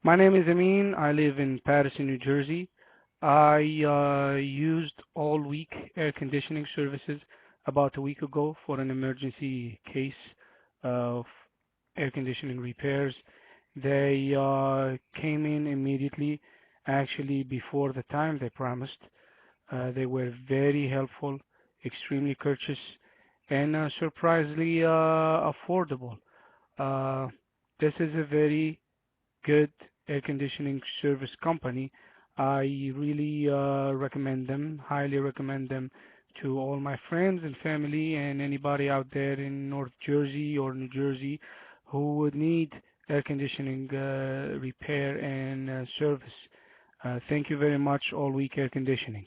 My name is Amin. I live in Paterson, New Jersey. I used all week air conditioning services about a week ago for an emergency case of air conditioning repairs. They came in immediately, actually before the time they promised. They were very helpful, extremely courteous, and surprisingly affordable. Uh, this is a very good air conditioning service company. I really recommend them, highly recommend them to all my friends and family and anybody out there in North Jersey or New Jersey who would need air conditioning repair and service. Thank you very much, All Week Air Conditioning.